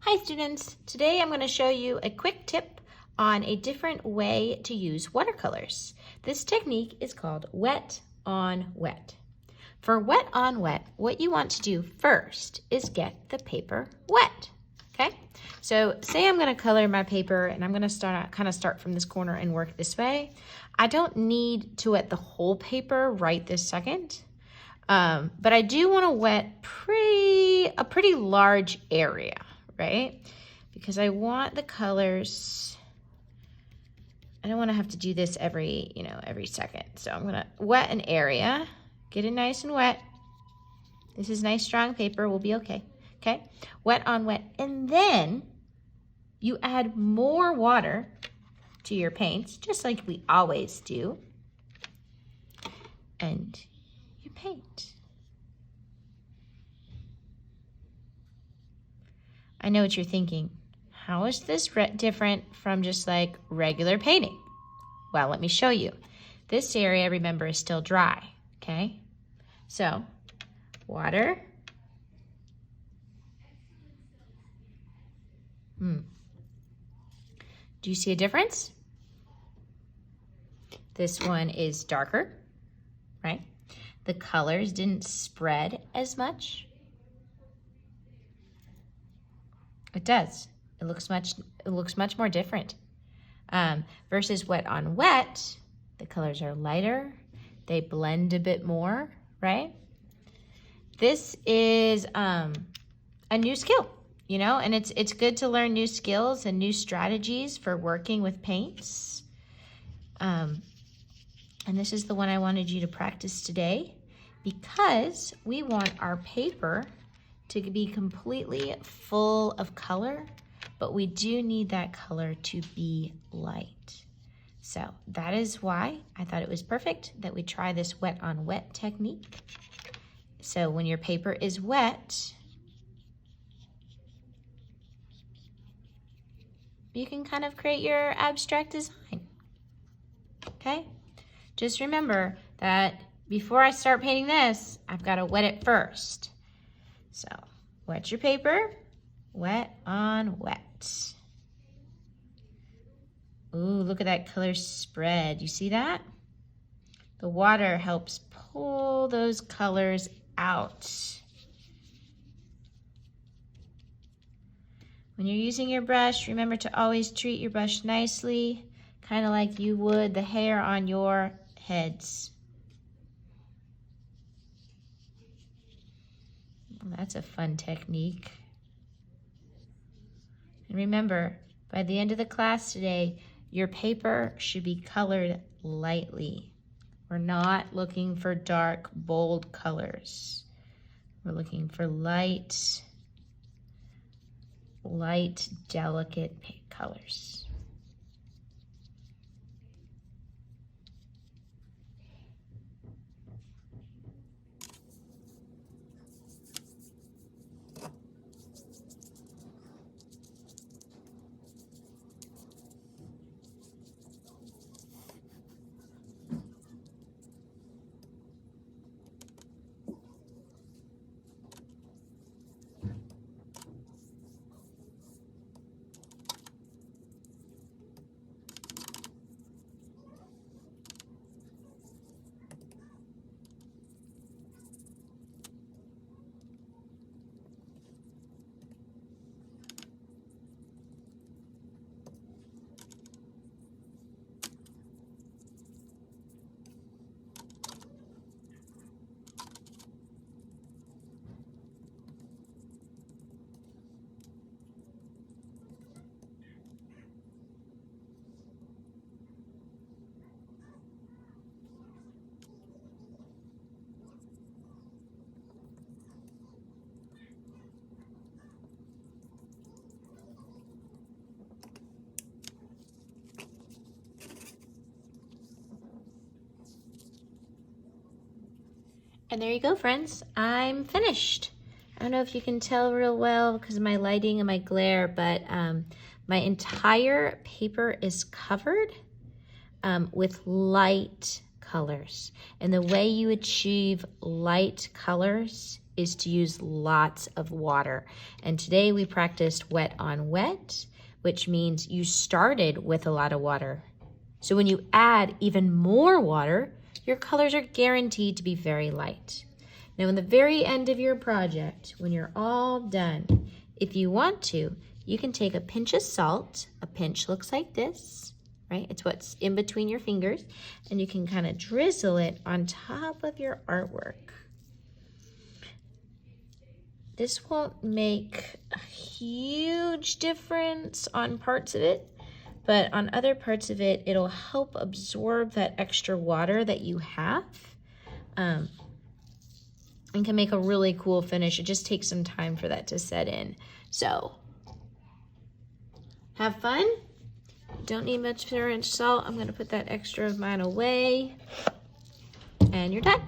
Hi students, today I'm going to show you a quick tip on a different way to use watercolors. This technique is called wet on wet. For wet on wet, what you want to do first is get the paper wet, okay? So say I'm going to color my paper and I'm going to start from this corner and work this way. I don't need to wet the whole paper right this second, but I do want to wet a pretty large area. Right? Because I want the colors, I don't want to have to do this every second. So I'm gonna wet an area, get it nice and wet. This is nice strong paper, we'll be okay. Okay, wet on wet. And then you add more water to your paints, just like we always do. And you paint. I know what you're thinking. How is this different from just like regular painting? Well, let me show you. This area, remember, is still dry, okay? So, water. Do you see a difference? This one is darker, right? The colors didn't spread as much. It does. It looks much more different. Versus wet on wet, the colors are lighter. They blend a bit more, right? This is a new skill, and it's good to learn new skills and new strategies for working with paints. And this is the one I wanted you to practice today because we want our paper to be completely full of color, but we do need that color to be light. So that is why I thought it was perfect that we try this wet on wet technique. So when your paper is wet, you can kind of create your abstract design, okay? Just remember that before I start painting this, I've got to wet it first. So, wet your paper, wet on wet. Ooh, look at that color spread. You see that? The water helps pull those colors out. When you're using your brush, remember to always treat your brush nicely, kind of like you would the hair on your heads. That's a fun technique. And remember, by the end of the class today, your paper should be colored lightly. We're not looking for dark, bold colors. We're looking for light, delicate colors. And there you go, friends. I'm finished. I don't know if you can tell real well because of my lighting and my glare, but my entire paper is covered with light colors. And the way you achieve light colors is to use lots of water. And today we practiced wet on wet, which means you started with a lot of water. So when you add even more water, your colors are guaranteed to be very light. Now, in the very end of your project, when you're all done, if you want to, you can take a pinch of salt. A pinch looks like this, right? It's what's in between your fingers, and you can kind of drizzle it on top of your artwork. This won't make a huge difference on parts of it, but on other parts of it, it'll help absorb that extra water that you have. And can make a really cool finish. It just takes some time for that to set in. So, have fun. Don't need much salt. I'm gonna put that extra of mine away. And you're done.